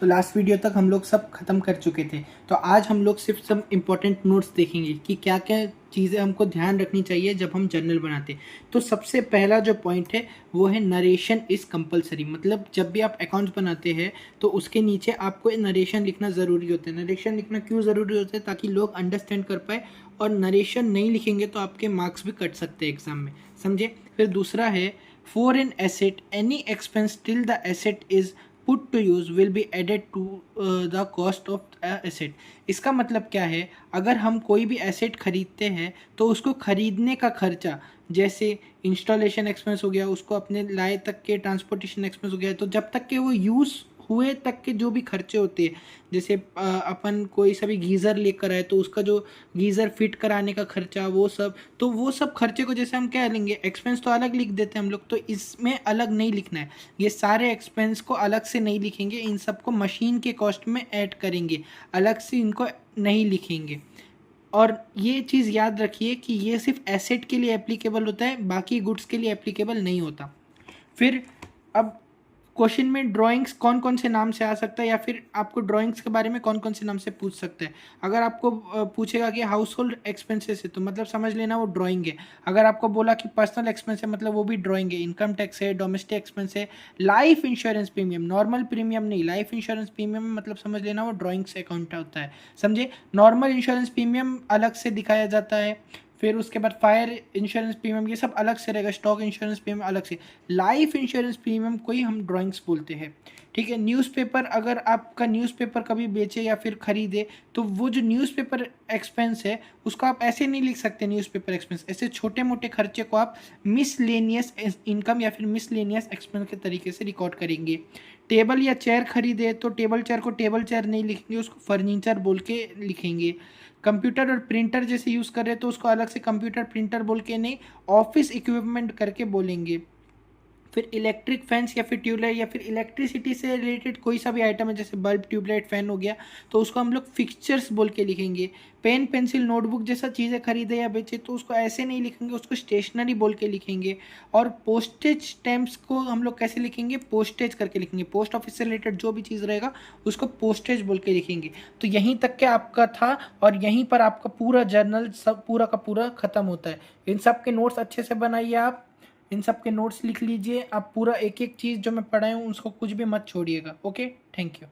तो last video तक हम लोग सब खत्म कर चुके थे। तो आज हम लोग सिर्फ सब इम्पोर्टेंट नोट्स देखेंगे कि क्या क्या चीज़ें हमको ध्यान रखनी चाहिए जब हम जर्नल बनाते। तो सबसे पहला जो पॉइंट है वो है नरेशन इज़ कंपलसरी। मतलब जब भी आप अकाउंट्स बनाते हैं तो उसके नीचे आपको नरेशन लिखना ज़रूरी होता है। नरेशन लिखना क्यों ज़रूरी होता है? ताकि लोग अंडरस्टैंड कर पाए, और नरेशन नहीं लिखेंगे तो आपके मार्क्स भी कट सकते हैं एग्जाम में, समझे। फिर दूसरा है for an asset any expense till the asset is put to use will be added to the cost of asset. इसका मतलब क्या है? अगर हम कोई भी एसेट खरीदते हैं तो उसको खरीदने का खर्चा, जैसे इंस्टॉलेशन एक्सपेंस हो गया, उसको अपने लाए तक के ट्रांसपोर्टेशन एक्सपेंस हो गया, तो जब तक के वो यूज़ हुए तक के जो भी खर्चे होते हैं, जैसे अपन कोई सा भी गीज़र लेकर आए तो उसका जो गीज़र फिट कराने का खर्चा, वो सब, तो वो सब खर्चे को जैसे हम क्या लेंगे, एक्सपेंस तो अलग लिख देते हैं हम लोग, तो इसमें अलग नहीं लिखना है। ये सारे एक्सपेंस को अलग से नहीं लिखेंगे, इन सबको मशीन के कॉस्ट में ऐड करेंगे, अलग से इनको नहीं लिखेंगे। और ये चीज़ याद रखिए कि ये सिर्फ एसेट के लिए एप्लीकेबल होता है, बाकी गुड्स के लिए एप्लीकेबल नहीं होता। फिर अब क्वेश्चन में ड्राइंग्स कौन कौन से नाम से आ सकता है, या फिर आपको ड्राइंग्स के बारे में कौन कौन से नाम से पूछ सकता है। अगर आपको पूछेगा कि हाउस होल्ड एक्सपेंसेस है तो मतलब समझ लेना वो ड्राइंग है। अगर आपको बोला कि पर्सनल एक्सपेंस है मतलब वो भी ड्राइंग है। इनकम टैक्स है, डोमेस्टिक एक्सपेंस है, life insurance premium, normal premium नहीं, लाइफ इंश्योरेंस प्रीमियम मतलब समझ लेना वो ड्राइंग से अकाउंट होता है, समझे। नॉर्मल इंश्योरेंस प्रीमियम अलग से दिखाया जाता है। फिर उसके बाद फायर इंश्योरेंस प्रीमियम ये सब अलग से रहेगा, स्टॉक इंश्योरेंस प्रीमियम अलग से, लाइफ इंश्योरेंस प्रीमियम को ही हम ड्राइंग्स बोलते हैं, ठीक है। न्यूज़पेपर, अगर आपका न्यूज़पेपर कभी बेचे या फिर खरीदे तो वो जो न्यूज़पेपर एक्सपेंस है उसको आप ऐसे नहीं लिख सकते न्यूज़पेपर एक्सपेंस, ऐसे छोटे मोटे खर्चे को आप मिसलेनियस इनकम या फिर मिसलेनियस एक्सपेंस के तरीके से रिकॉर्ड करेंगे। टेबल या चेयर खरीदे तो टेबल चेयर को टेबल चेयर नहीं लिखेंगे, उसको फर्नीचर बोल के लिखेंगे। कंप्यूटर और प्रिंटर जैसे यूज़ कर रहे हैं तो उसको अलग से कंप्यूटर प्रिंटर बोल के नहीं, ऑफिस इक्विपमेंट करके बोलेंगे। फिर इलेक्ट्रिक फैंस या फिर ट्यूबलाइट या फिर इलेक्ट्रिसिटी से रिलेटेड कोई सा भी आइटम है, जैसे बल्ब, ट्यूबलाइट, फैन हो गया, तो उसको हम लोग फिक्सचर्स बोल के लिखेंगे। पेन, पेंसिल, नोटबुक जैसा चीज़ें खरीदे या बेचे तो उसको ऐसे नहीं लिखेंगे, उसको स्टेशनरी बोल के लिखेंगे। और पोस्टेज स्टैम्प्स को हम लोग कैसे लिखेंगे? पोस्टेज करके लिखेंगे। पोस्ट ऑफिस से रिलेटेड जो भी चीज़ रहेगा उसको पोस्टेज बोल के लिखेंगे। तो यहीं तक के आपका था, और यहीं पर आपका पूरा जर्नल सब पूरा का पूरा खत्म होता है। इन सब के नोट्स अच्छे से बनाइए आप, इन सब के नोट्स लिख लीजिए आप, पूरा एक एक चीज़ जो मैं पढ़ाया हूँ उसको कुछ भी मत छोड़िएगा। Okay, thank you.